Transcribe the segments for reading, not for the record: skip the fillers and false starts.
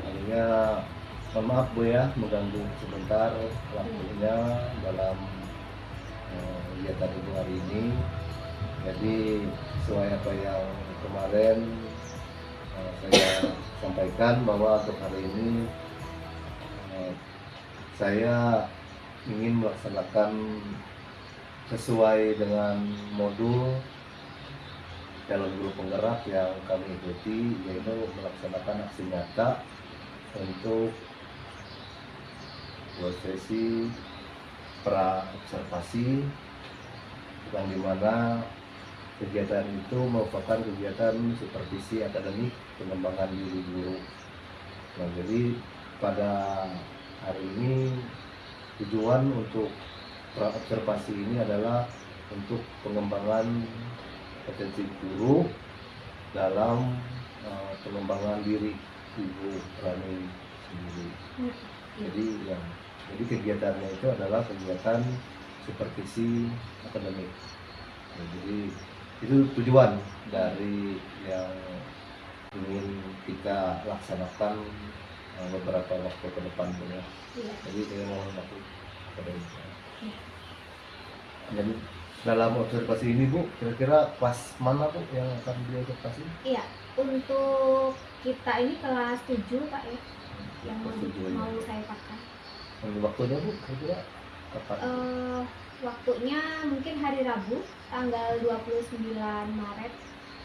Akhirnya mohon maaf Bu ya, mengganggu sebentar waktunya dalam kegiatan Ibu hari ini. Jadi sesuai apa yang kemarin saya sampaikan bahwa untuk hari ini saya ingin melaksanakan sesuai dengan modul dalam grup penggerak yang kami ikuti, yaitu melaksanakan aksi nyata untuk prosesi pra observasi, yang dimana kegiatan itu merupakan kegiatan supervisi akademik pengembangan diri guru. Nah, jadi pada hari ini tujuan untuk pra observasi ini adalah untuk pengembangan potensi guru dalam pengembangan diri Ibu Rani sendiri. Jadi kegiatannya itu adalah kegiatan supervisi akademik. Jadi itu tujuan dari yang ingin kita laksanakan beberapa waktu ke depan ya. Jadi saya mohon maaf kepada Ibu. Dan dalam observasi ini Bu, kira-kira kelas mana Bu yang akan diobservasi? Iya, untuk kita ini kelas 7 Pak ya, yang mau saya pakai. Waktunya Bu, kira-kira kapan? Waktunya mungkin hari Rabu, tanggal 29 Maret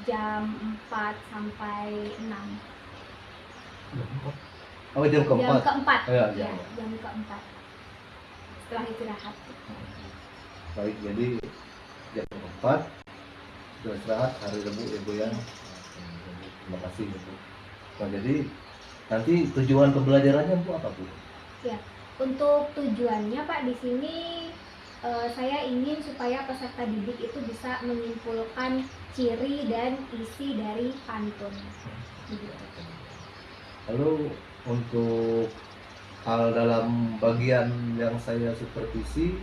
jam 4 sampai 6. Oh, jam keempat? Jam keempat, ya, jam keempat setelah istirahat. Baik, jadi jam 4 sudah istirahat hari Rabu ya Bu ya. Terima kasih Bu. Nah, jadi nanti tujuan pembelajarannya Bu apa Bu? Ya, untuk tujuannya Pak di sini saya ingin supaya peserta didik itu bisa menyimpulkan ciri dan isi dari pantun. Lalu untuk hal dalam bagian yang saya supervisi,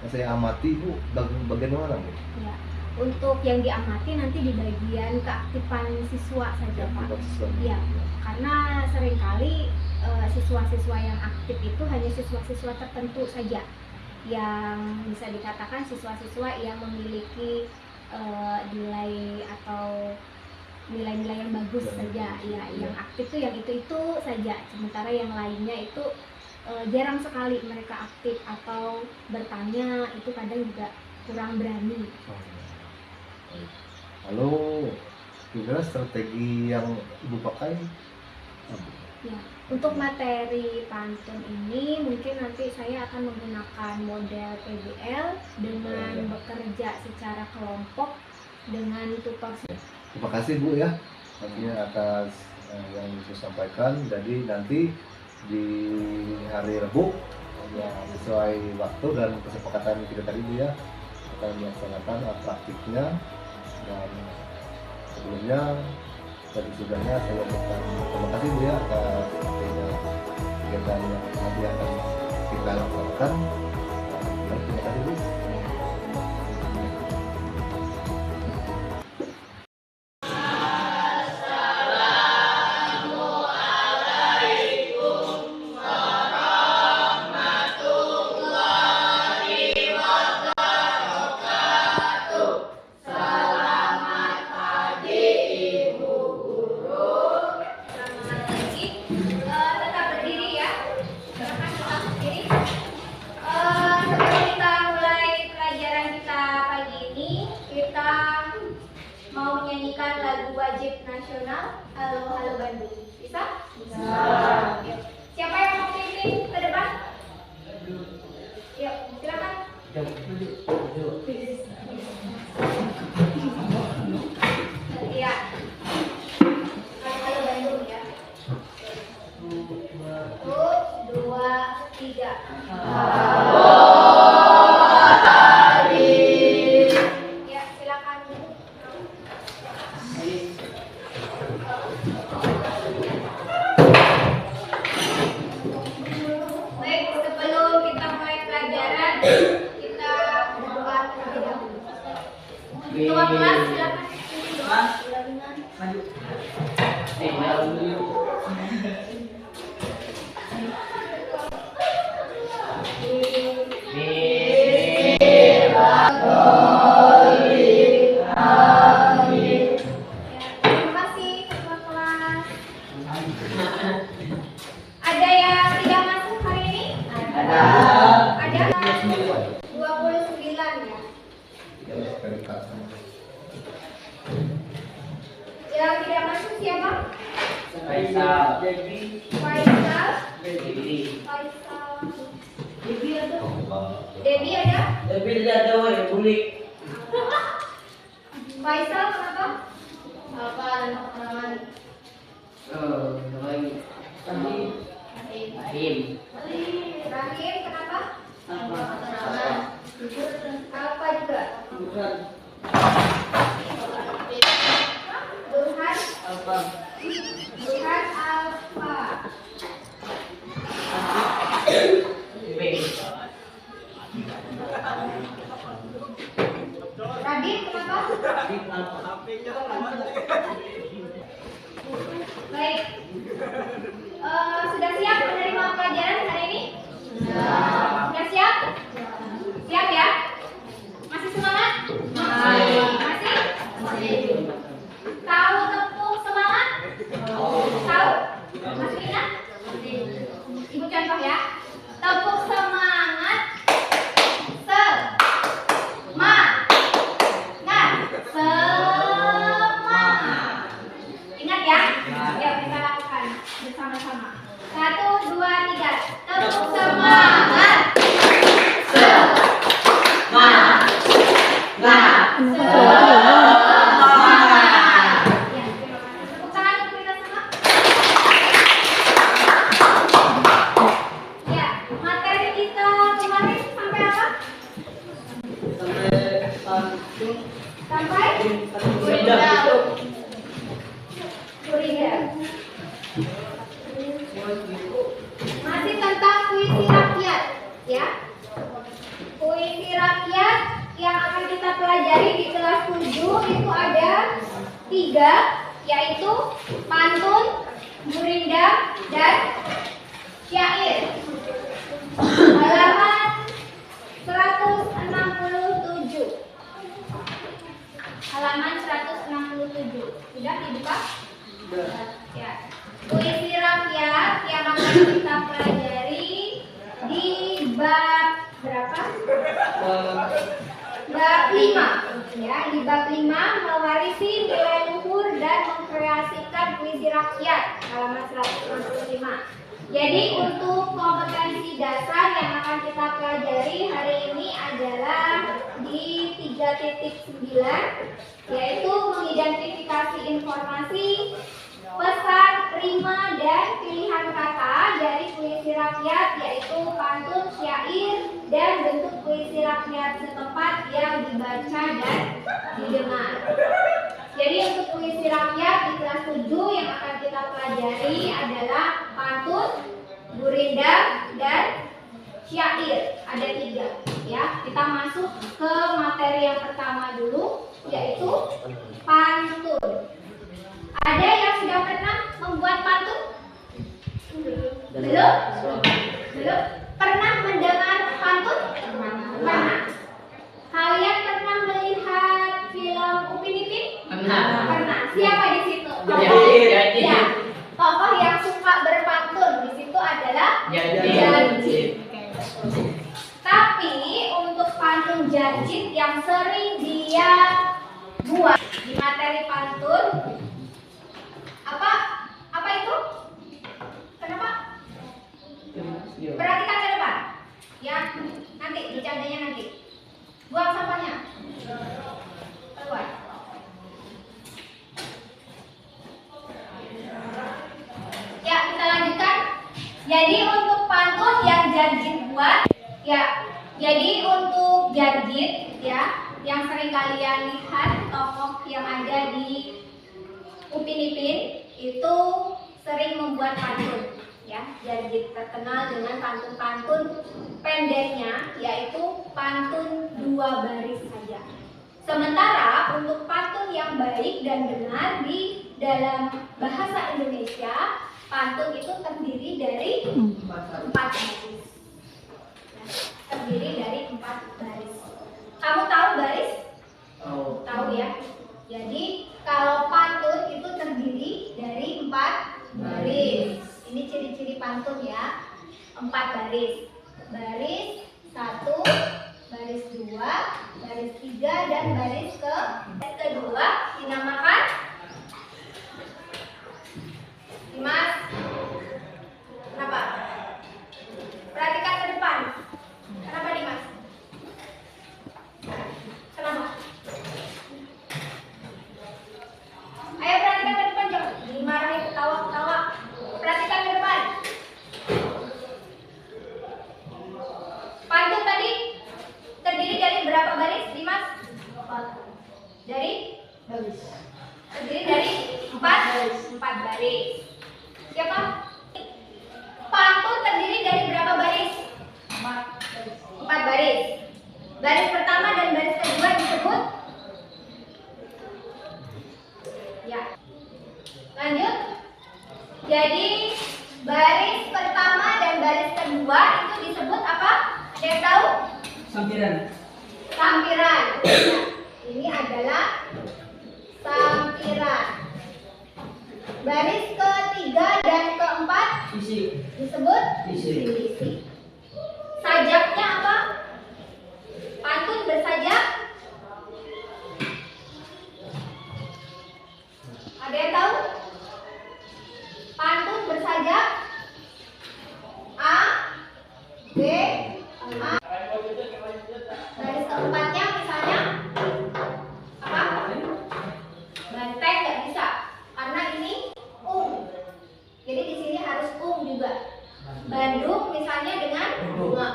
yang saya amati Bu, bagian mana Bu? Ya, untuk yang diamati nanti di bagian keaktifan siswa saja Pak. Ya, karena seringkali siswa-siswa yang aktif itu hanya siswa-siswa tertentu saja, yang bisa dikatakan siswa-siswa yang memiliki nilai atau nilai-nilai yang bagus saja ya, yang aktif tuh yang itu saja, sementara yang lainnya itu jarang sekali mereka aktif atau bertanya, itu kadang juga kurang berani. Lalu kira strategi yang Ibu pakai? Ya, untuk materi pantun ini mungkin nanti saya akan menggunakan model PBL dengan bekerja secara kelompok dengan tutor. Terima kasih Bu ya, atas yang disampaikan. Jadi nanti di hari Rabu ya, sesuai waktu dan kesepakatan kita tadi Bu ya, akan melaksanakan praktiknya. Dan sebelumnya dan sudahnya saya ucapkan terima kasih Bu ya atas kegiatan yang nanti akan kita lakukan. Terima kasih Bu. Mau menyanyikan lagu wajib nasional Halo Halo Bandung, bisa? Bisa. Yuk. Siapa yang mau pimpin ke depan? Yuk, silakan. Iya. Halo Halo Bandung ya. 1, 2, 3. Halo. Ketua kelas silakan. Maju. Ada yang tidak masuk hari ini? Ada. Ada 29 ya. Yang tidak masuk siapa? Faisal. Faisal. Debbie. Faisal. Debbie ada? Debbie ada? Debbie tidak ada yang bulik. Faisal kenapa? Apa nama Oh, lagi. Tadi. Rahim. Rahim kenapa? Apa? Apa juga? Bukan. Burhan. Apa? Burhan Alfa. B. Radit kenapa? Di apa? Baik. Sudah siap menerima pelajaran hari ini? Sudah siap? Siap ya? Masih semangat? Masih? Tahu tepuk semangat? Tahu? Masih ingat? Ibu contoh ya. Tepuk semangat. Semangat. Ingat ya? Yuk kita lakukan bersama-sama. 1, 2, 3. Tepuk semangat. Semangat. Ya, terima kasih. Tepuk tangan untuk kita semua. Ya, materi kita kemarin sampai apa? Sampai Gurindam. Masih tentang puisi rakyat, ya. Puisi rakyat yang akan kita pelajari di kelas 7 itu ada 3, yaitu pantun, gurindam, dan syair. Halaman 167. Halaman 167. Sudah dibuka? Ya. Puisi rakyat yang akan kita pelajari di bab berapa? Bab 5. Ya, di bab 5 mewarisi nilai luhur dan mengkreasikan puisi rakyat. Halaman 165. Jadi untuk kompetensi dasar yang akan kita pelajari hari ini adalah di 3.9, yaitu mengidentifikasi informasi, pesan, rima, dan pilihan kata dari puisi rakyat, yaitu pantun, syair, dan bentuk puisi rakyat setempat yang dibaca dan didengar. Jadi untuk puisi rakyat di kelas 7 yang akan kita pelajari adalah pantun, gurindam, dan syair. Ada 3 ya. Kita masuk ke materi yang pertama dulu, yaitu pantun. Ada yang sudah pernah membuat pantun? Belum? Belum? Pernah mendengar pantun? Pernah. Kalian pernah melihat film Upin Ipin? Pernah. Siapa di situ? Ya. Tokoh yang suka berpantun di situ adalah Jadjit. Tapi untuk pantun Jadjit yang sering dia buat di materi pantun, apa itu? Kenapa? Perhatikan ke depan. Ya, nanti bercandanya nanti. Buang sampahnya. Keluar. Ya, kita lanjutkan. Jadi untuk pantun yang Jadjit buat, ya. Jadi untuk Jadjit, ya, yang sering kalian lihat tokoh yang ada di Upin Ipin itu sering membuat pantun, ya. Jadjit terkenal dengan pantun-pantun pendeknya, yaitu pantun 2 baris saja. Sementara untuk pantun yang baik dan benar di dalam bahasa Indonesia, pantun itu terdiri dari 4 baris. Terdiri dari 4 baris. Kamu tahu baris? Tahu ya. Jadi kalau pantun itu terdiri dari 4 baris pantun ya. 4 baris. Baris 1, baris 2, baris 3, dan baris kedua dinamakan Dimas. Kenapa? Perhatikan ke depan. Kenapa Dimas? Kenapa? Ayo perhatikan ke depan, jangan dimarahin ketawa-ketawa. Perhatikan ke depan. Pantun tadi terdiri dari berapa baris, Dimas? 4. Dari? Baris. Terdiri dari 4 baris. Siapa? Pantun terdiri dari berapa baris? 4 baris. Baris pertama dan baris kedua disebut? Ya. Lanjut. Jadi baris pertama dan baris kedua itu disebut apa? Ada yang tahu? Sampiran. Sampiran. Nah, ini adalah sampiran. Baris ketiga dan keempat Isi. disebut Isi. isi. Sajaknya apa? Pantun bersajak. Ada yang tahu? Pantun bersajak A, B, A. Baris keempatnya misalnya apa? Banteng nggak bisa karena ini jadi di sini harus juga. Bandung misalnya dengan bunga.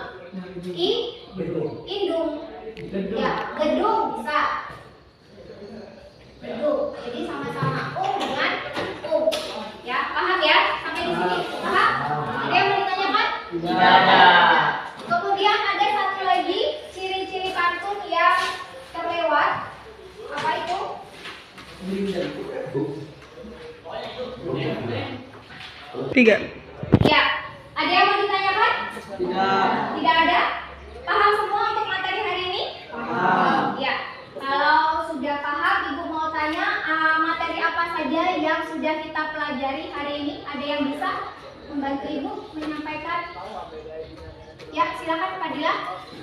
Indung. Ya, gedung bisa. Gedung. Jadi sama-sama dengan ya, paham ya? Sampai di sini paham? Ada yang mau ditanyakan? Tidak ada. Kemudian ada satu lagi ciri-ciri pantun yang terlewat. Apa itu? Tiga. Ya, ada yang mau ditanyakan? Tidak. Tidak ada? Paham semua untuk materi hari ini? Paham. Ya, kalau sudah paham, Ibu mau tanya materi apa saja yang sudah kita pelajari hari ini? Ada yang bisa membantu Ibu menyampaikan? Ya, silakan Fadila.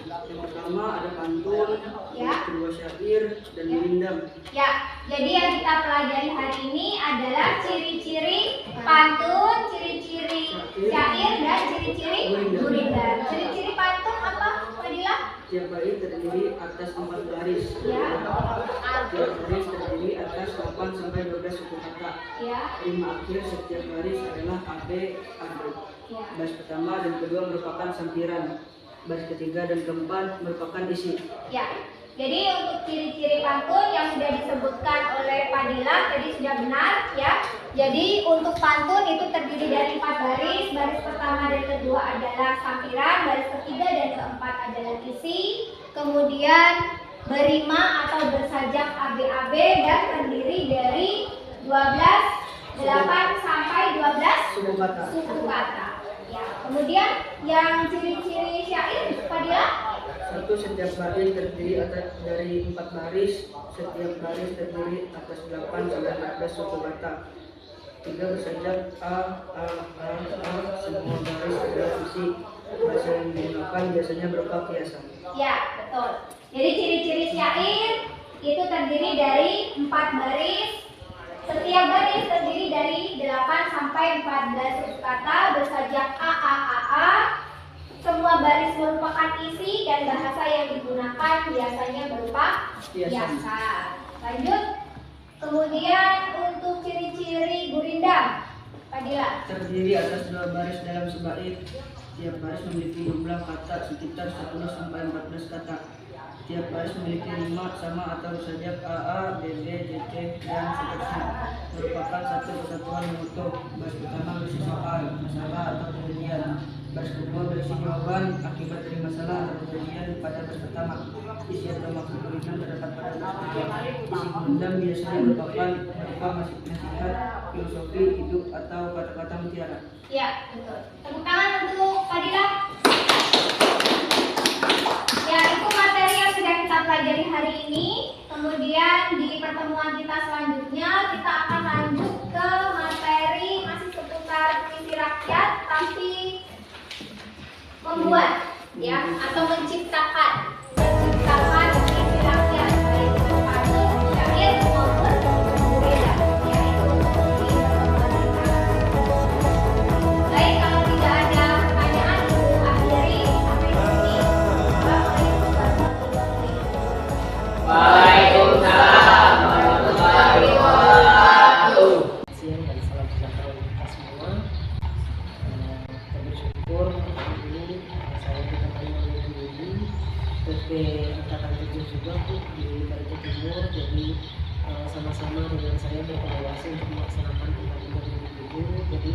Yang pertama ada pantun, Ya. kedua syair, dan merindam. Ya, jadi yang kita pelajari hari ini adalah ciri-ciri pantun, ciri-ciri syair, dan ciri-ciri gurindam. Ciri-ciri pantun apa, Fadila? Tiap bait terdiri atas 4 baris. Ya. Tiap baris terdiri atas 8 sampai 12 suku kata. Ya. Rima akhir setiap baris adalah AB, AB. Ya. Baris pertama dan kedua merupakan sampiran. Baris ketiga dan keempat merupakan isi. Ya, jadi untuk ciri-ciri pantun yang sudah disebutkan oleh Fadila tadi sudah benar ya. Jadi untuk pantun itu terdiri dari 4 baris. Baris pertama dan kedua adalah sampiran, baris ketiga dan keempat adalah isi. Kemudian berima atau bersajak ABAB dan terdiri dari 8 sampai 12 Suku kata. suku kata. Ya, kemudian yang ciri-ciri syair Fadila? Satu, setiap baris terdiri atas dari 4 baris. Setiap baris terdiri atas 8 sampai 14 suku kata. 3, bersajak A, semua baris adalah isi. Bahasa yang digunakan biasanya berupa kiasan. Ya, betul. Jadi ciri-ciri syair itu terdiri dari 4 baris. Setiap baris terdiri dari 8 sampai 14 suku kata, bersajak A. Semua baris merupakan isi dan bahasa yang digunakan biasanya berupa kiasan. Lanjut. Kemudian untuk ciri-ciri gurindam, Fadila. Terdiri atas 2 baris dalam sebait. Tiap baris memiliki jumlah kata sekitar 10 sampai 14 kata. Tiap baris memiliki 5 sama atau bersajak AA, BB, JC, dan seterusnya. Merupakan satu kesatuan yang utuh. Baris pertama berisi soal, masalah atau kejadian. Baris kedua berisi jawaban akibat dari masalah atau kejadian pada baris pertama. Isi atau maksud tulisan terdapat pada baris kedua. Isi gurindam biasanya merupakan nasihat, filosofi hidup atau kata-kata mutiara. Ya, betul. Tepuk tangan untuk Fadila. Ya, itu materi yang sudah kita pelajari hari ini. Kemudian di pertemuan kita selanjutnya kita akan lanjut ke materi masih seputar puisi rakyat. tapi membuat ya atau menciptakan isi rakyat baik itu kami syair maupun berbeda yaitu baik. Kalau tidak ada pertanyaan ibu akhiri sampai di sini. Waalaikumsalam warahmatullahi wabarakatuh. Siang dan salam sejahtera untuk kita semua. Kita bersyukur hari ini saya ditemani oleh Bu Yudi PP Angkatan 7 juga Bu di Barito Timur. Jadi sama-sama dengan saya berkolaborasi untuk melaksanakan Undang-Undang 2007. Jadi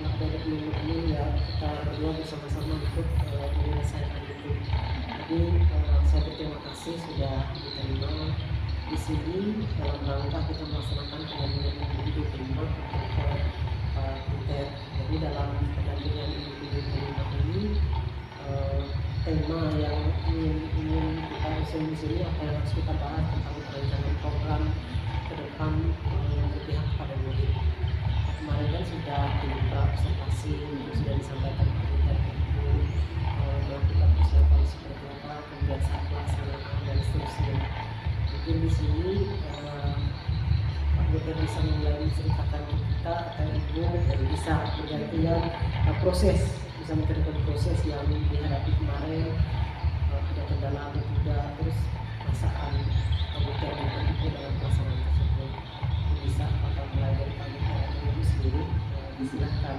kalau ada teman-teman ya kita berdua bersama-sama untuk menyelesaikan itu. Jadi saya berterima kasih sudah diterima di sini dalam rangka kita melaksanakan pendampingan individu kelima untuk Butet. Jadi dalam pendampingan individu kelima ini tema yang ingin kita usung di sini apa yang harus kita bahas tentang perencanaan program ke depan yang berpihak pada murid. Kemarin kan sudah diminta observasi sudah disampaikan ke Butet itu melakukan persiapan seperti apa, kemudian saat pelaksanaan dan seterusnya. Mungkin di sini Pak Butet bisa mulai menceritakan kita atau Ibu dan bisa bergantian bisa menceritakan proses yang dihadapi kemarin, ada kendala atau tidak, terus masakan Pak Butet dan Ibu dalam pelaksanaan tersebut. Bisa atau mulai dari Pak Butet dan Ibu sendiri, disilahkan.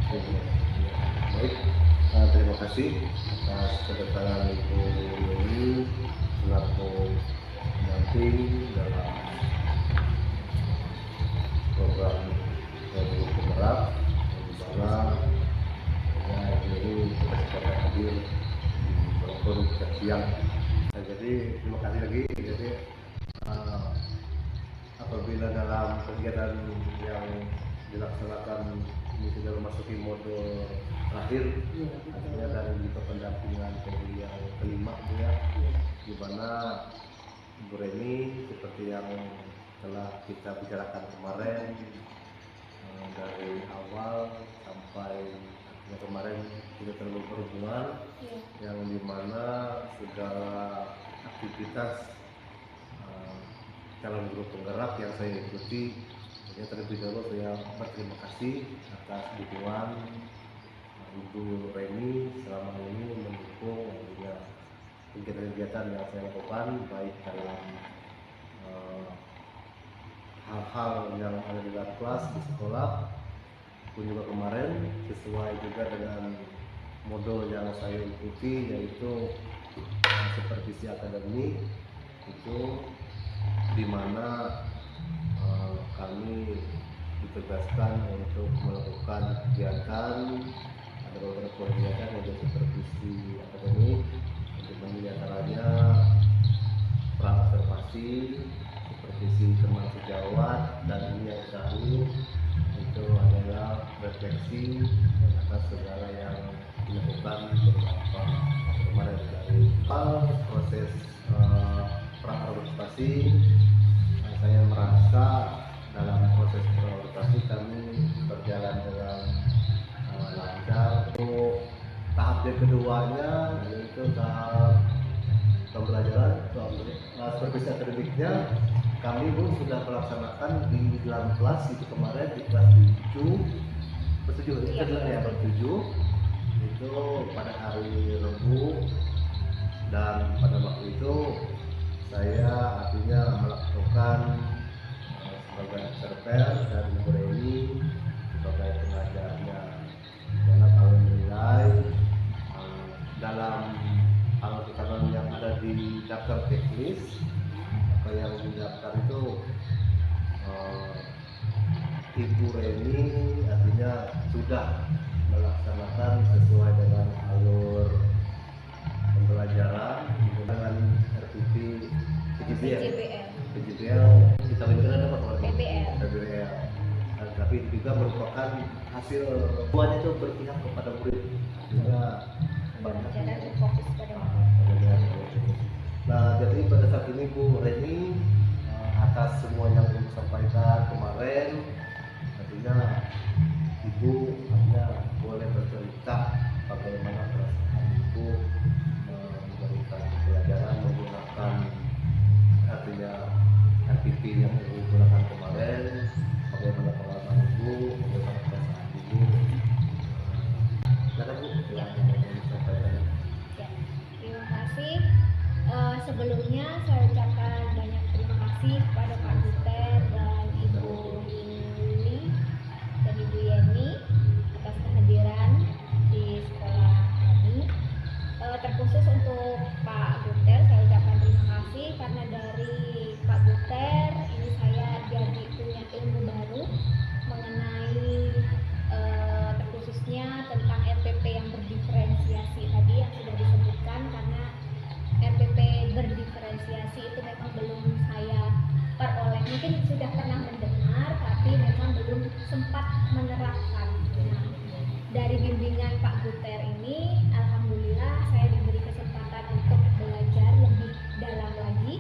Baik, terima kasih atas kedatangan Ibu Yuni selaku pendamping dalam program dari penggerak di mana Ibu Yuni berkesempatan hadir di forum siang. Nah, jadi terima kasih lagi. Jadi apabila dalam kegiatan yang dilaksanakan ini sudah memasuki mode terakhir, artinya dari bentuk pendampingan dari yang kelima ya, di mana Bu Reni seperti yang telah kita bicarakan kemarin dari awal sampai artinya kemarin kita terlalu berhubungan yang dimana segala aktivitas calon guru penggerak yang saya ikuti. Terlebih dahulu saya berterima kasih atas dukungan Ibu Reni selama ini mendukung kegiatan-kegiatan yang saya lakukan baik dalam hal-hal yang ada di dalam kelas di sekolah pun juga kemarin sesuai juga dengan modul yang saya ikuti yaitu supervisi akademik itu di mana kami ditugaskan untuk melakukan kegiatan, ada beberapa kegiatan yang supervisi akademik, di antaranya pra-observasi, supervisi teman sejawat, dan ini yang terakhir itu adalah refleksi atas segala yang dilakukan beberapa kemarin dari proses pra-observasi. Saya merasa dalam proses prioritasasi kami berjalan dengan lancar. Untuk tahap yang keduanya yaitu tahap pembelajaran supervisi akademiknya kami pun sudah melaksanakan di dalam kelas itu kemarin di kelas 7 itu pada hari Rabu, dan pada waktu itu saya artinya melakukan sebagai observer dan Bu Reni sebagai pengajarnya, karena kami menilai dalam hal-hal yang ada di daftar teknis apa yang didaftar itu Ibu Reni artinya sudah melaksanakan sesuai dengan alur pembelajaran dengan RPP PJBL kita benar dapat PBL, tapi juga merupakan hasil buat itu berpihak kepada murid juga banyak. Nah, jadi pada saat ini Bu Reni atas semua yang Ibu sampaikan kemarin, artinya Ibu hanya boleh Sebelumnya saya ucapkan banyak terima kasih kepada Pak Buter dan Ibu Yuni dan Ibu Yeni atas kehadiran di sekolah kami. Terkhusus untuk Pak Buter saya ucapkan terima kasih karena dari Pak Buter ini saya jadi punya ilmu baru mengenai terkhususnya tentang RPP yang berdiferensiasi tadi yang sudah disebutkan, karena RPP berdiferensiasi itu memang belum saya peroleh, mungkin sudah pernah mendengar tapi memang belum sempat menerapkan. Nah, dari bimbingan Pak Buter ini alhamdulillah saya diberi kesempatan untuk belajar lebih dalam lagi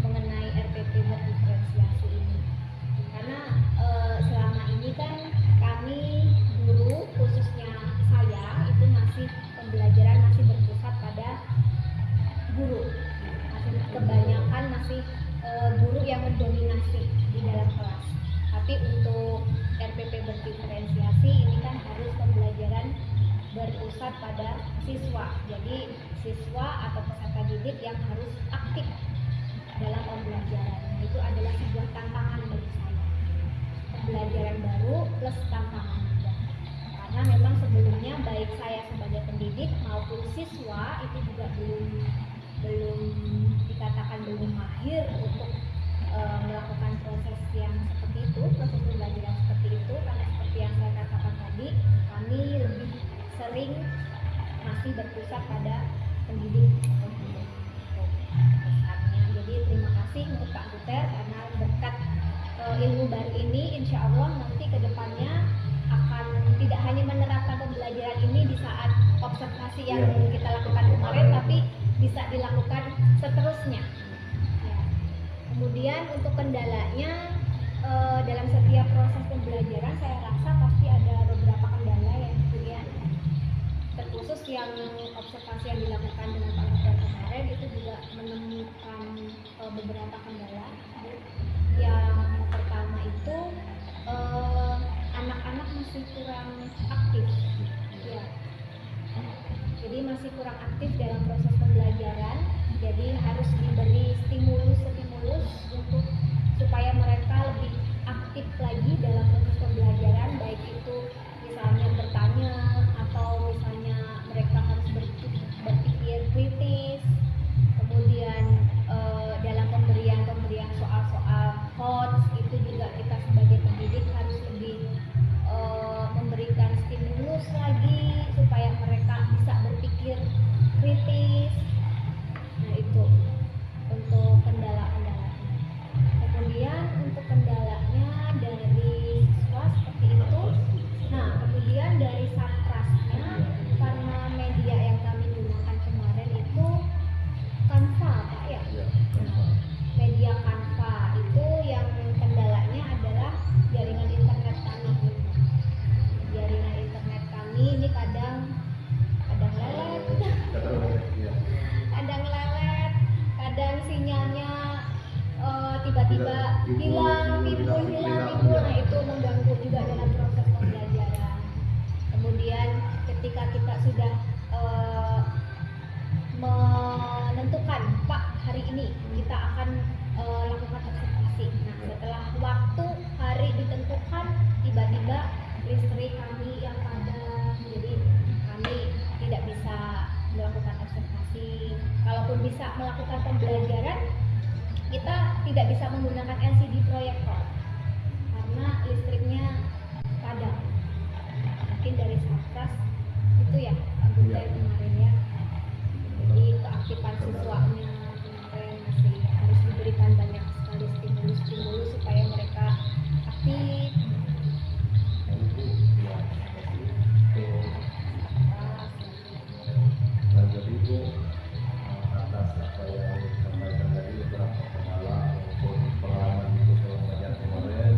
mengenai RPP berdiferensiasi ini, karena selama ini kan kami guru, khususnya saya, itu masih pembelajaran masih berpusat pada guru, kebanyakan masih guru yang mendominasi di dalam kelas. Tapi untuk RPP berdiferensiasi ini kan harus pembelajaran berpusat pada siswa. Jadi siswa atau peserta didik yang harus aktif dalam pembelajaran. Itu adalah sebuah tantangan bagi saya. Pembelajaran baru plus tantangan juga. Karena memang sebelumnya baik saya sebagai pendidik maupun siswa itu juga belum dikatakan belum mahir untuk melakukan proses yang seperti itu, proses pembelajaran seperti itu, karena seperti yang saya katakan tadi, kami lebih sering masih berpusat pada pendidik atau guru besarnya. Jadi terima kasih untuk Pak Buter karena berkat ilmu baru ini insya Allah nanti kedepannya akan tidak hanya menerapkan pembelajaran ini di saat observasi yang kita lakukan kemarin, tapi bisa dilakukan seterusnya. Ya. Kemudian untuk kendalanya dalam setiap proses pembelajaran saya rasa pasti ada beberapa kendala ya, kemudian terkhusus yang observasi yang dilakukan dengan Pak Buter kemarin itu juga menemukan beberapa kendala. Yang pertama itu anak-anak masih kurang aktif, ya. Jadi masih kurang aktif dalam proses pembelajaran. Jadi harus diberi stimulus untuk supaya mereka lebih aktif lagi dalam proses pembelajaran, baik itu misalnya bertanya atau misalnya mereka harus berpikir kritis. Kemudian dalam pemberian soal-soal coach itu juga kita sebagai pendidik harus lebih memberikan stimulus lagi supaya mereka bisa berpikir kritis. Nah itu untuk kendala-kendalanya. Kemudian untuk kendalanya dari siswa seperti itu. Nah kemudian dari satrasnya, karena media yang kami gunakan kemarin itu Canva Pak ya. Nah, media Canva itu yang kendalanya adalah jaringan internet kami. Jaringan internet kami ini kadang lelet, kadang sinyalnya tiba-tiba hilang, timbul. Nah itu mengganggu juga dalam proses pembelajaran. Kemudian ketika kita sudah menentukan, Pak hari ini kita akan lakukan observasi. Nah setelah waktu hari ditentukan tiba-tiba listrik kami yang padam, jadi kami tidak bisa melakukan observasi. Kalaupun bisa melakukan pembelajaran, kita tidak bisa menggunakan LCD proyektor karena listriknya padam. Mungkin dari satgas itu ya Pak Buter kemarin ya. Jadi keaktifan siswanya kemarin masih harus diberikan banyak sekali stimulus supaya mereka aktif. Nah, jadi itu atas apa yang disampaikan tadi beberapa pengalaman maupun pengalaman itu selama belajar kemarin,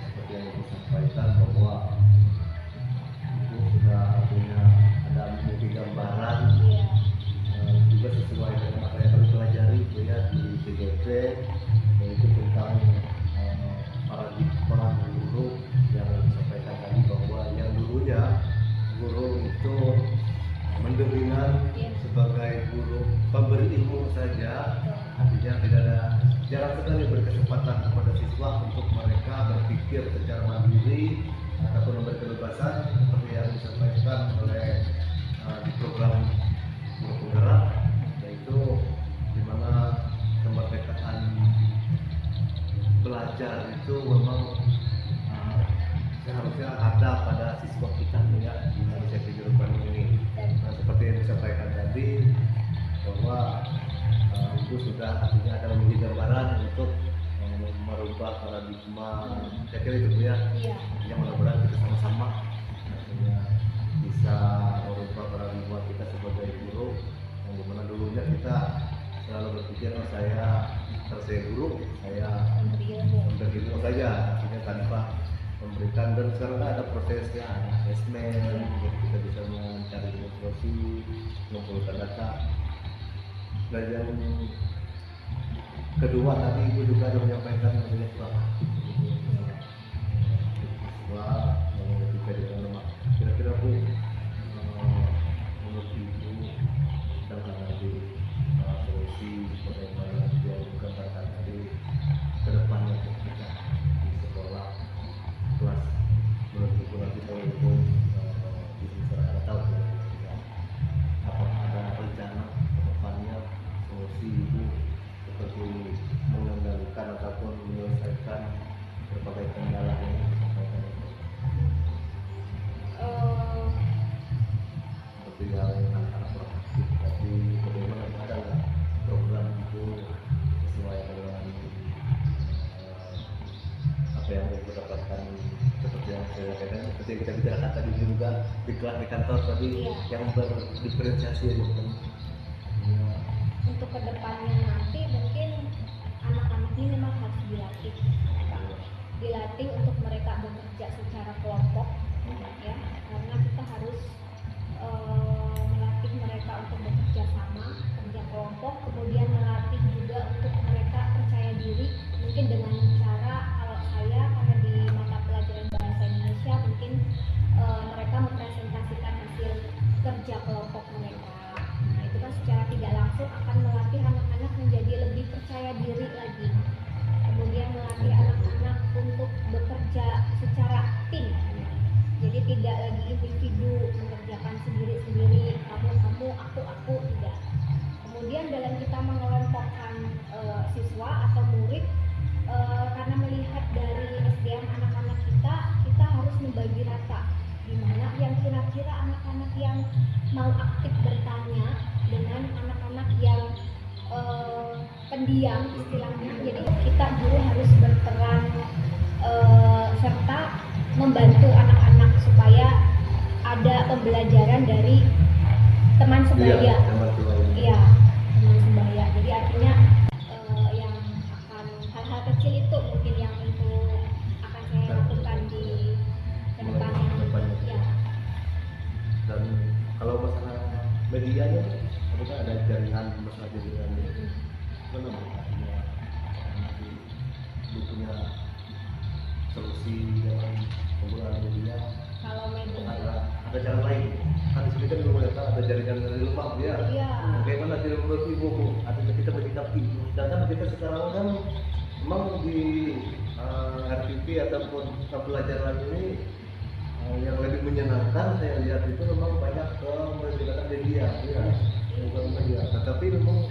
seperti yang ibu sampaikan bahwa itu sudah punya ada mimpi gambaran juga sesuai dengan apa yang kami pelajari itu ya di PGP, yaitu tentang guru pemberi ilmu saja, artinya tidak ada, jarang sekali berkesempatan kepada siswa untuk mereka berpikir secara mandiri ataupun memberi kebebasan seperti yang disampaikan oleh di program Guru Penggerak, yaitu di mana kemerdekaan belajar itu memang seharusnya ada pada siswa kita ya di Indonesia kehidupan ini. Nah, seperti yang disampaikan tadi bahwa itu sudah artinya ada memiliki gambaran untuk merubah paradigma, saya kira itu ya. Yang mudah-mudahan kita sama-sama artinya bisa merubah paradigma kita sebagai guru, yang dimana dulunya kita selalu berpikir saya guru, saya memberi ilmu saja, artinya tanpa memberikan, dan sekarang ada prosesnya, ada asesmen, jadi kita bisa mencari informasi, mengumpulkan data. Dan yang kedua tadi Ibu juga ada menyampaikan mengenai siswa yang ketika di rumah, kira-kira Bu menurut Ibu dalam nanti solusi bagaimana dia gambarkan tadi ke depannya kita di sekolah kelas, menurut Ibu nanti kalau Ibu bisa serahkan tahu apakah ada rencana ke depannya solusi Ibu seperti mengendalikan ataupun menyelesaikan berbagai kendala yang disampaikan itu, seperti hal anak-anak proaktif tadi, bagaimana ada nggak program itu sesuai dengan apa yang Ibu dapatkan, seperti yang saya katakan, seperti yang kita bicarakan tadi juga di kelas di kantor tadi yang berdiferensiasi itu. Untuk kedepannya nanti mungkin anak-anak ini memang harus dilatih untuk mereka bekerja secara kelompok ya, karena kita harus melatih mereka untuk bekerja sama, kerja kelompok, kemudian melatih juga untuk mereka percaya diri, mungkin dengan cara, kalau saya karena di mata pelajaran bahasa Indonesia mungkin mereka mempresentasikan hasil kerja kelompok mereka. Nah, itu kan secara tidak langsung akan melatih anak-anak menjadi lebih percaya diri lagi. Kemudian melatih anak-anak untuk bekerja secara tim. Jadi tidak lagi individu mengerjakan sendiri-sendiri, kamu, aku, tidak. Kemudian dalam kita mengelompokkan siswa atau murid, karena melihat dari SDM anak-anak kita harus membagi rata, di mana yang kira-kira anak-anak yang mau aktif bertanya dengan anak-anak yang pendiam istilahnya. Jadi kita guru harus berperan serta membantu anak-anak supaya ada pembelajaran dari teman sebaya. Iya, teman sebaya. Jadi artinya yang akan hal-hal kecil itu mungkin yang itu akan saya lakukan di kedepannya. Ya. Dan kalau masalah medianya, apakah ada jaringan masalah jaringan mana makanya nanti punya solusi dalam penggunaan media? Kalau media ada jalan lain, kan di sini kan belum ada jaringan dari rumah ya. Iya. Bagaimana tidak menurut Ibu Bu? Artinya kita bersikap ibu, dan kan kita sekarang kan memang di RTP ataupun pembelajaran ini yang lebih menyenangkan saya lihat itu memang banyak menggunakan media ya, bukan media, tetapi memang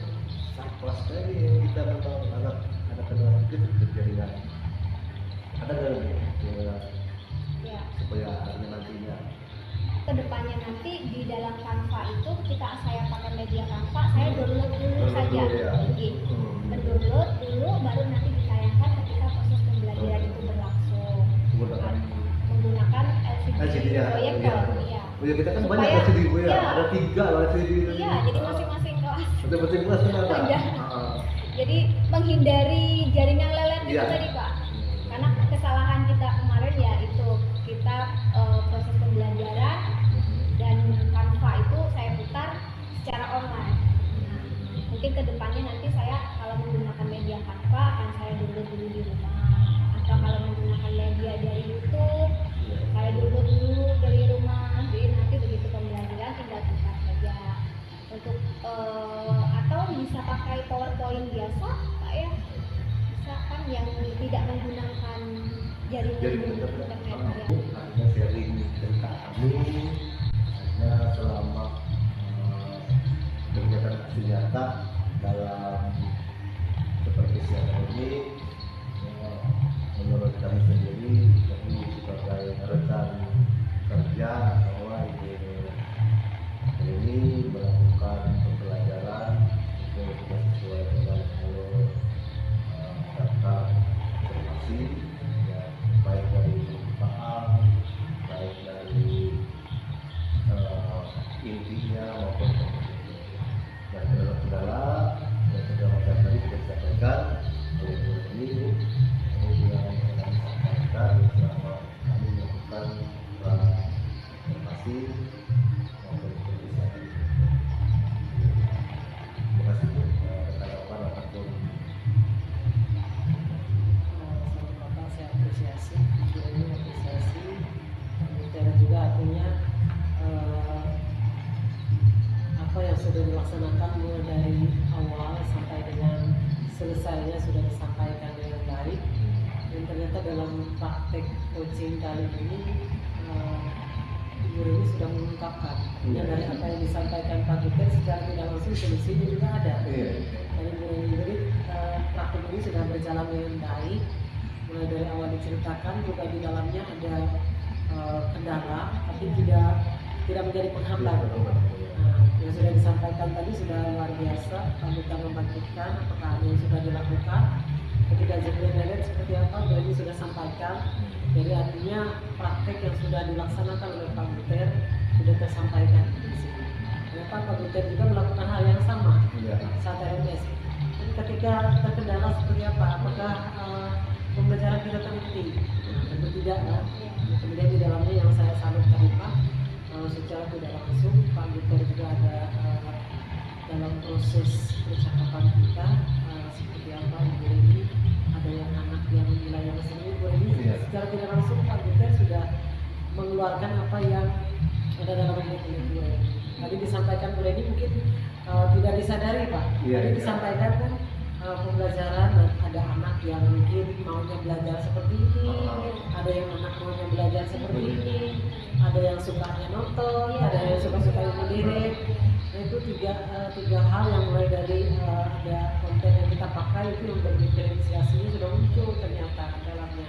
kelas sekali yang kita memang ada kendala sedikit jaringan, ada nggak ya. supaya akhirnya nantinya Kedepannya nanti di dalam Canva itu saya pakai media Canva, saya download dulu saja, ya. Download dulu, baru nanti ditayangkan ketika proses pembelajaran itu berlangsung. Menggunakan LCD proyektor, iya. Oh ya, kita kan Supaya- banyak LCD Bu ya, iya. ada 3 LCD. Iya, jadi masing-masing kelas. Masing-masing kelas kan ada. Ada. Jadi menghindari jaringan lelet itu Iya. tadi Pak. Karena kesalahan kita kemarin ya itu kita proses pembelajaran dan Canva itu saya putar secara online. Nah, mungkin kedepannya nanti saya kalau menggunakan media Canva akan saya download dulu di rumah, atau kalau menggunakan media dari YouTube saya download dulu dari rumah. Jadi nanti begitu pembelajaran tinggal putar saja. Untuk ternyata dalam seperti siapa ini menurut kami sendiri kami sebagai rekan kerja bahwa ini melakukan pembelajaran itu sudah sesuai dengan alur daftar informasi ya, baik dari Pak, baik dari intinya maupun dan kendala dan sudah macam tadi sudah disampaikan oleh Bu ini yang kami sampaikan selama kami melakukan informasi maupun pemeriksaan. Terima kasih Bu. Tanggapan ataupun Bapak saya apresiasi, ini apresiasi, dan juga artinya apa yang sudah dilaksanakan mulai dari awal sampai dengan selesainya sudah disampaikan dengan baik, dan ternyata dalam praktek coaching kali ini guru ini sudah mengungkapkan dari apa yang disampaikan Pak Butet secara tidak langsung solusinya juga ada. Dari guru ini praktek ini sudah berjalan dengan baik, mulai dari awal diceritakan juga di dalamnya ada kendala, tapi tidak menjadi penghambat. Yang sudah disampaikan tadi sudah luar biasa, kita membangkitkan apakah ada yang sudah dilakukan ketika jadinya seperti apa, berarti sudah sampaikan. Jadi artinya praktek yang sudah dilaksanakan oleh Pak Butet sudah tersampaikan di sini. Kenapa Pak Butet juga melakukan hal yang sama saat RMS. Jadi ketika terkendala seperti apa, apakah pembelajaran kita terhenti? Tentu tidak kan. Kemudian di dalamnya yang saya salut tadi Pak, secara tidak langsung Pak Butet juga ada dalam proses percakapan kita seperti apa Ibu ini, ada yang anak yang menilai yang sendiri Ibu ini secara tidak langsung Pak Butet sudah mengeluarkan apa yang ada dalam hidup Ibu. Tadi disampaikan Bu Leni mungkin tidak disadari Pak. Tadi disampaikan kan pembelajaran dan ada anak yang mungkin maunya belajar seperti ini, ada yang anak maunya belajar seperti ini, ada yang sukanya nonton, ada yang suka-suka mendirect. Nah, itu tiga hal yang mulai dari ada konten yang kita pakai itu yang berdiferensiasinya sudah muncul ternyata dalamnya.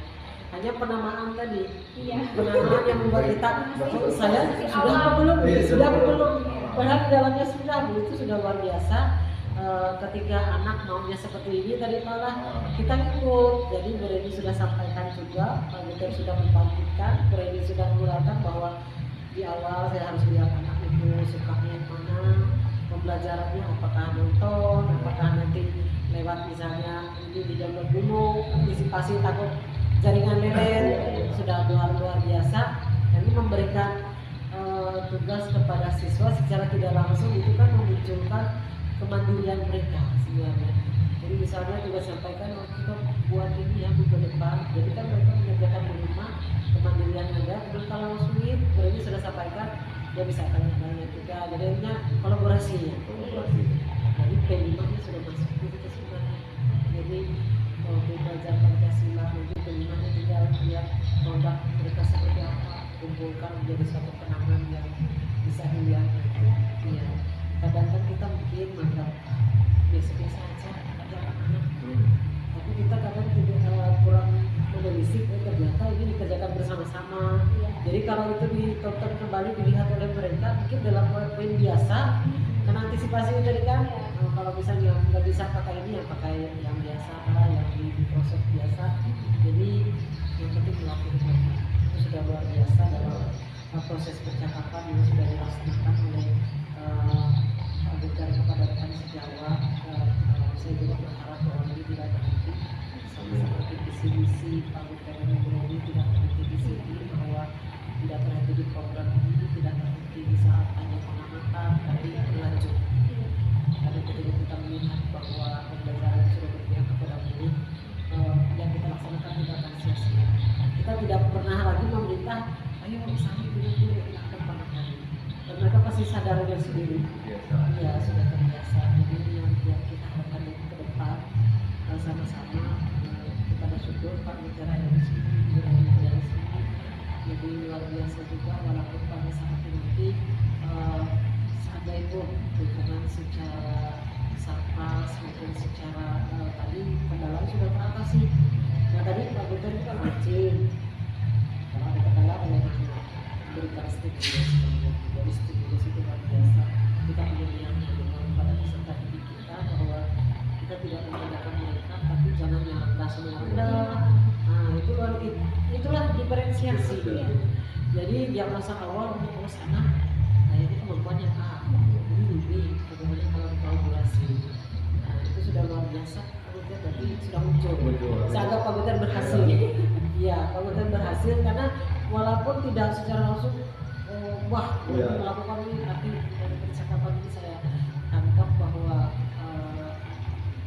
Hanya penamaan tadi, penamaan yang membuat kita saya sudah apa belum, sudah apa belum, padahal di dalamnya sudah, itu sudah luar biasa. Ketika anak maunya seperti ini tadi malah kita ikut. Jadi Bu Reni sudah sampaikan juga, Pak Butet sudah membangkitkan, Bu Reni sudah menguraikan bahwa di awal saya harus lihat anak itu sukanya yang mana, pembelajarannya apakah nonton, apakah nanti lewat misalnya ini di jalur gunung, antisipasi takut jaringan lelet, sudah luar biasa. Dan ini memberikan tugas kepada siswa secara tidak langsung itu kan memunculkan kemandirian mereka sebenarnya. Jadi misalnya juga sampaikan kita buat ini ya minggu depan, jadi kan mereka mengerjakan di rumah, kemandirian ada. Kemudian kalau sulit, ini sudah sampaikan dia bisa tanya juga. Jadinya kolaborasinya. Jadi P5 nya sudah masuk itu sebenarnya. Jadi kalau belajar Pancasila nanti P5 nya tinggal lihat produk mereka seperti apa, kumpulkan menjadi satu kenangan yang bisa dilihat. Iya. Kadang kan kita mungkin menganggap biasa-biasa aja ada anak-anak, tapi kita kadang tidak kurang menelisik ternyata ini dikerjakan bersama-sama. Jadi kalau itu ditonton kembali dilihat oleh mereka mungkin dalam poin biasa, karena antisipasi tadi kan kalau misalnya nggak bisa pakai ini ya pakai yang biasa yang di proses biasa. Jadi yang penting melakukan itu sudah luar biasa dalam proses percakapan yang sudah dilaksanakan oleh Butet kepada rekan sejawat. Saya juga berharap bahwa ini tidak berhenti sama seperti visi misi Pak Butet dan Bu Reni tidak berhenti di sini, bahwa tidak berhenti di program ini, tidak berhenti di saat hanya pengamatan, tapi berlanjut. Karena ketika kita melihat bahwa pembelajaran sudah berpihak kepada guru, yang kita laksanakan tidak akan sia-sia. Kita tidak pernah lagi meminta, ayo misalnya guru-guru yang akan pandang. Dan mereka pasti sadar dengan sendiri. Ya sudah terbiasa. Jadi yang kita harapkan ke depan sama-sama kita bersyukur Pak Butet dari sini, dari sini. Jadi luar biasa juga walaupun pada saat ini nanti seandainya pun dukungan secara Satpas maupun secara tadi kendala sudah teratasi. Nah tadi Pak Buter itu kan izin kalau ada kendala oleh berikan stimulus, jadi stimulus itu luar biasa. Kita punya niat pada peserta didik kita bahwa kita tidak membedakan mereka, tapi jangan yang rendah sama yang rendah. Nah itulah diferensiasi. Ya. Jadi dia merasa awal untuk oh sana kayaknya kemampuannya A, ini B, bagaimana kalau kolaborasi. Nah itu sudah luar biasa. Kemudian berarti sudah muncul. Saya anggap Pak Buter berhasil. Iya, Pak Buter berhasil karena walaupun tidak secara langsung melakukan ini, tapi dari percakapan ini saya tangkap bahwa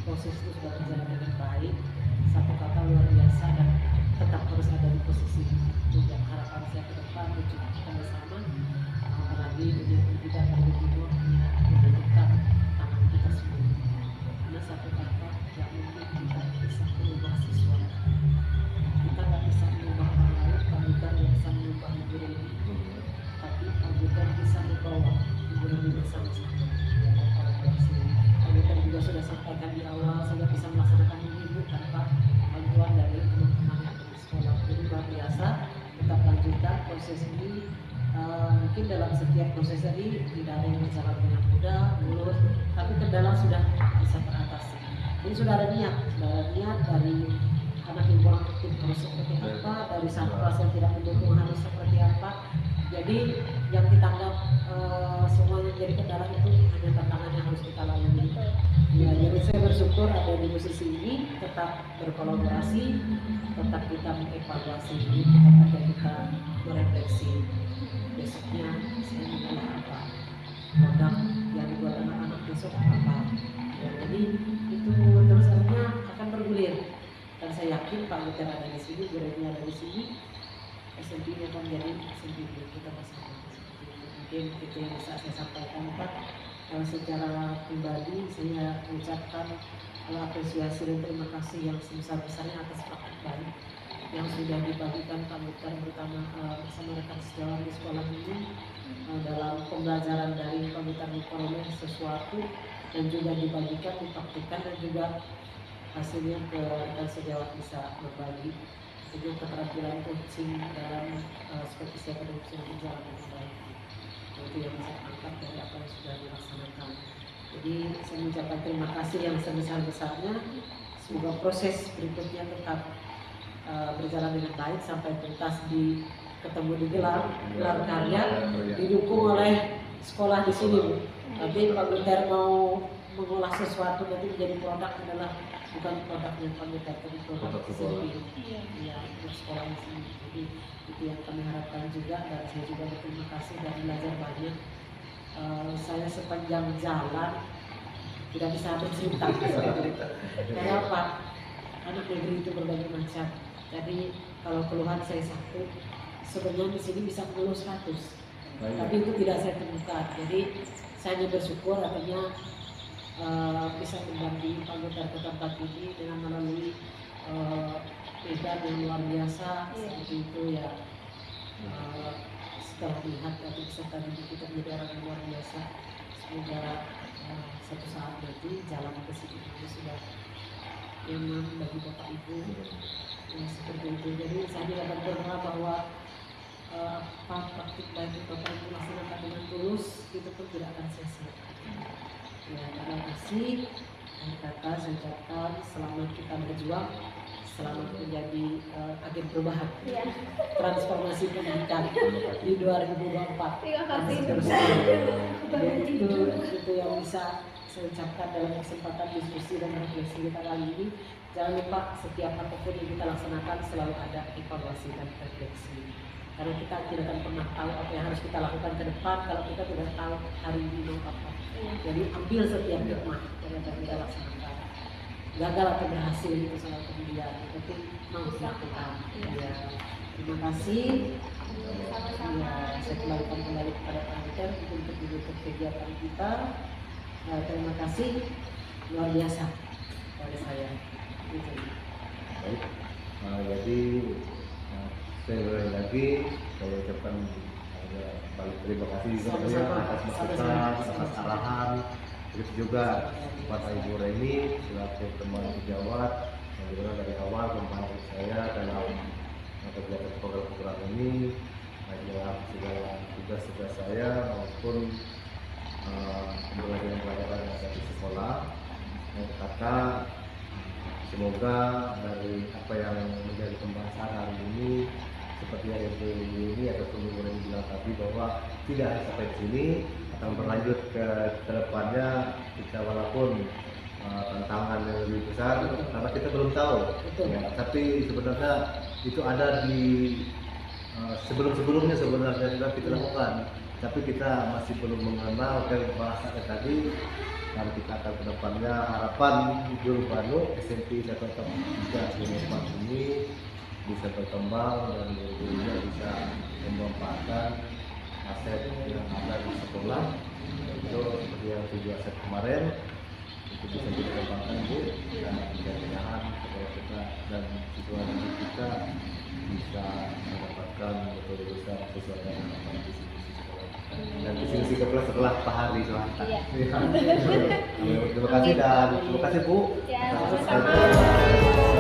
proses itu sudah berjalan dengan baik. Satu kata luar biasa dan tetap harus ada di posisi itu. Dan harapan saya ke depan untuk kita bersama, apalagi dunia pendidikan dan timur membutuhkan tangan kita semua. Karena satu kata tidak mungkin kita bisa mengubah siswa. Kita nggak bisa mengubah orang lain, Pak Buter yang bisa mengubah negeri ini. Tapi Pak Buter bisa membawa negeri ini bersama-sama. Pak Buter juga sudah sampaikan di awal, saya bisa melaksanakan ini tanpa bantuan dari teman-teman yang di sekolah. Jadi luar biasa, tetap lanjutkan proses ini. Mungkin dalam setiap proses ini tidak ada yang berjalan dengan mudah, mulus, tapi kendala sudah bisa teratasi. Jadi sudah ada niat dari anak himpunan aktif harus seperti apa, dari satgas yang tidak mendukung harus seperti apa. Jadi yang kita anggap semuanya jadi kendala itu hanya tantangan yang harus kita lalui. Ya, jadi saya bersyukur ada di posisi ini, tetap berkolaborasi, tetap kita mengevaluasi, tetap ada kita merefleksi. Besoknya saya mau apa, produk yang buat anak-anak besok apa. Ya, jadi itu terus artinya akan bergulir. Dan saya yakin Pak Buter ada di sini, Gurenya ada di sini, SMP akan jadi SMP kita bersama. Mungkin itu yang bisa saya sampaikan Pak. Secara pribadi saya mengucapkan apresiasi dan terima kasih yang sebesar-besarnya atas praktik baik yang sudah dibagikan Pak Buter bersama rekan sejawat di sekolah ini dalam pembelajaran dari Pak Buter memperoleh sesuatu dan juga dibagikan, dipraktikkan dan juga hasilnya ke rekan sejawat bisa berbagi. Jadi keterampilan coaching dalam seperti saya yang berjalan dengan baik. Itu yang saya angkat dari apa yang sudah dilaksanakan. Jadi saya mengucapkan terima kasih yang sebesar-besarnya. Semoga proses berikutnya tetap berjalan dengan baik sampai tuntas ketemu di gelar karya didukung oleh sekolah di sini. Tapi Pak Buter mau mengolah sesuatu nanti menjadi produk adalah bukan produknya Pak Buter, tapi produk sendiri. Ya, untuk sekolah di sini. Jadi itu yang kami harapkan juga dan saya juga berterima kasih dan belajar banyak. Saya sepanjang jalan tidak bisa bercerita. Kenapa? Anak negeri itu berbagai macam. Jadi kalau keluhan saya satu, sebenarnya di sini bisa mengeluh 100. Tapi itu tidak saya temukan. Jadi saya hanya bersyukur artinya bisa mendampingi Pak Buter ke tempat ini dengan melalui medan yang luar biasa seperti itu ya. Setelah melihat dari peserta didik kita menjadi orang yang luar biasa, semoga satu saat nanti jalan ke situ sudah nyaman bagi Bapak Ibu ya, seperti itu. Jadi saya dapat berharap bahwa apa praktik baik Bapak Ibu laksanakan dengan tulus itu pun tidak akan sia-sia. Ya, terima kasih. Kata saya ucapkan selamat kita berjuang, selamat menjadi agen perubahan, transformasi pendidikan di 2024. Terima kasih. Dan itu yang bisa saya ucapkan dalam kesempatan diskusi dan refleksi kita kali ini. Jangan lupa setiap apapun yang kita laksanakan selalu ada evaluasi dan refleksi. Karena kita tidak akan pernah tahu apa yang harus kita lakukan ke depan kalau kita tidak tahu hari ini mau apa. Jadi ambil setiap hikmah yang kita laksanakan. Gagal atau berhasil itu soal kemudian, tapi mau dilakukan. Ya, terima kasih. Ya, saya kembalikan kembali kepada Pak Buter untuk menutup kegiatan kita. Terima kasih luar biasa pada saya. Baik, jadi saya ulangi lagi, saya ucapkan balik terima kasih juga atas masukan, atas arahan, Begitu juga kepada Ibu Reni selaku teman sejawat yang dimana dari awal membantu saya dalam kegiatan program-program ini, dalam segala tugas-tugas saya maupun pembelajaran yang ada di sekolah. Yang kata semoga dari apa yang menjadi pembahasan hari ini seperti yang Ibu ini ataupun Ibu Reni bilang tadi bahwa tidak hanya sampai di sini, akan berlanjut ke depannya kita walaupun tantangan yang lebih besar karena kita belum tahu ya, tapi sebenarnya itu ada di sebelum-sebelumnya sebenarnya sudah kita lakukan, tapi kita masih belum mengenal bahasa tadi. Dan kita akan ke depannya harapan Guru Banu SMP 1 atau 3 ini bisa berkembang dan guru-gurunya bisa memanfaatkan aset yang ada di sekolah, itu seperti yang 7 aset kemarin itu bisa kita kembangkan Bu, dan mudah-mudahan sekolah kita dan siswa didik kita bisa mendapatkan betul besar sesuai dengan harapan visi misi sekolah dan visi misi kelas setelah Pak Hari Selatan. Terima kasih dan terima kasih Bu. Ya, sama-sama.